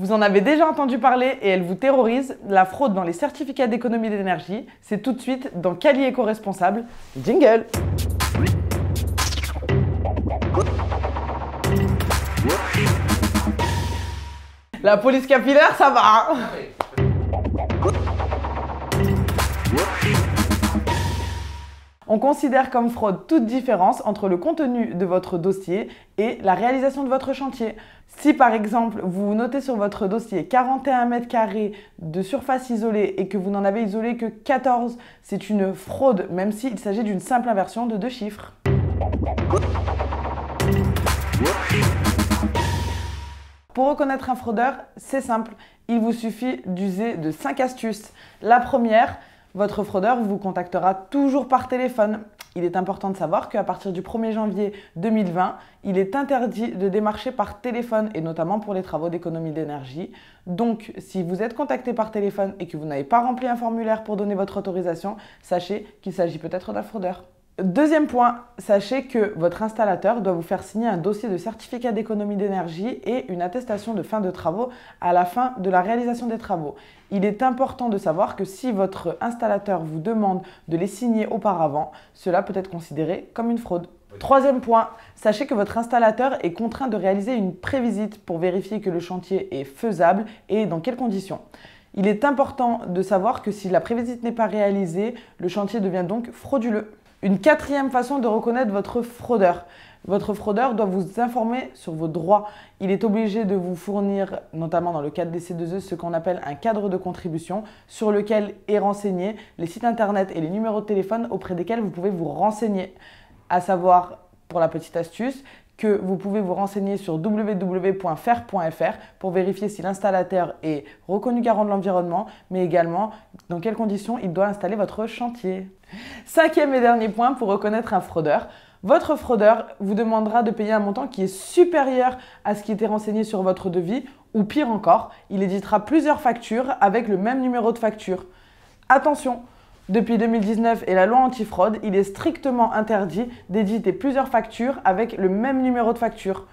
Vous en avez déjà entendu parler et elle vous terrorise, la fraude dans les certificats d'économie d'énergie. C'est tout de suite dans Cali Éco-Responsable. Jingle! La police capillaire, ça va! On considère comme fraude toute différence entre le contenu de votre dossier et la réalisation de votre chantier. Si par exemple, vous notez sur votre dossier 41 m² de surface isolée et que vous n'en avez isolé que 14, c'est une fraude, même s'il s'agit d'une simple inversion de 2 chiffres. Pour reconnaître un fraudeur, c'est simple, il vous suffit d'user de 5 astuces. La première, votre fraudeur vous contactera toujours par téléphone. Il est important de savoir qu'à partir du 1er janvier 2020, il est interdit de démarcher par téléphone et notamment pour les travaux d'économie d'énergie. Donc, si vous êtes contacté par téléphone et que vous n'avez pas rempli un formulaire pour donner votre autorisation, sachez qu'il s'agit peut-être d'un fraudeur. Deuxième point, sachez que votre installateur doit vous faire signer un dossier de certificat d'économie d'énergie et une attestation de fin de travaux à la fin de la réalisation des travaux. Il est important de savoir que si votre installateur vous demande de les signer auparavant, cela peut être considéré comme une fraude. Troisième point, sachez que votre installateur est contraint de réaliser une prévisite pour vérifier que le chantier est faisable et dans quelles conditions. Il est important de savoir que si la prévisite n'est pas réalisée, le chantier devient donc frauduleux. Une quatrième façon de reconnaître votre fraudeur. Votre fraudeur doit vous informer sur vos droits. Il est obligé de vous fournir, notamment dans le cadre des C2E, ce qu'on appelle un cadre de contribution sur lequel est renseigné les sites internet et les numéros de téléphone auprès desquels vous pouvez vous renseigner. À savoir, pour la petite astuce, que vous pouvez vous renseigner sur www.fer.fr pour vérifier si l'installateur est reconnu garant de l'environnement, mais également dans quelles conditions il doit installer votre chantier. Cinquième et dernier point pour reconnaître un fraudeur. Votre fraudeur vous demandera de payer un montant qui est supérieur à ce qui était renseigné sur votre devis ou pire encore, il éditera plusieurs factures avec le même numéro de facture. Attention! Depuis 2019 et la loi antifraude, il est strictement interdit d'éditer plusieurs factures avec le même numéro de facture.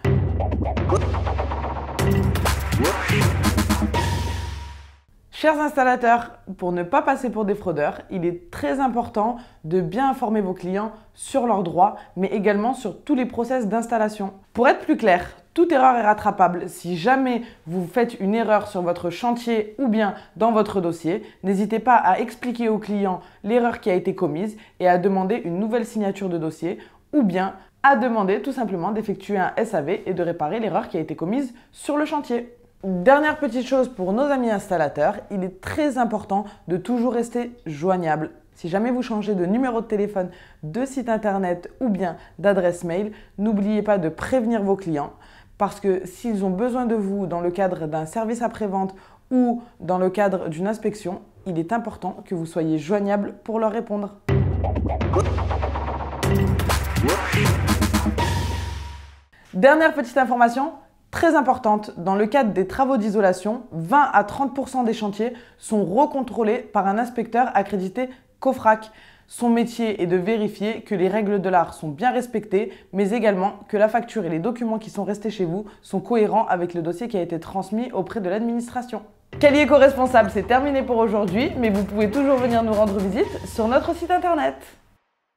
Chers installateurs, pour ne pas passer pour des fraudeurs, il est très important de bien informer vos clients sur leurs droits, mais également sur tous les process d'installation. Pour être plus clair, toute erreur est rattrapable. Si jamais vous faites une erreur sur votre chantier ou bien dans votre dossier, n'hésitez pas à expliquer au client l'erreur qui a été commise et à demander une nouvelle signature de dossier ou bien à demander tout simplement d'effectuer un SAV et de réparer l'erreur qui a été commise sur le chantier. Dernière petite chose pour nos amis installateurs, il est très important de toujours rester joignable. Si jamais vous changez de numéro de téléphone, de site internet ou bien d'adresse mail, n'oubliez pas de prévenir vos clients parce que s'ils ont besoin de vous dans le cadre d'un service après-vente ou dans le cadre d'une inspection, il est important que vous soyez joignable pour leur répondre. Dernière petite information, très importante, dans le cadre des travaux d'isolation, 20 à 30% des chantiers sont recontrôlés par un inspecteur accrédité COFRAC. Son métier est de vérifier que les règles de l'art sont bien respectées, mais également que la facture et les documents qui sont restés chez vous sont cohérents avec le dossier qui a été transmis auprès de l'administration. Cali Éco-Responsable, c'est terminé pour aujourd'hui, mais vous pouvez toujours venir nous rendre visite sur notre site internet.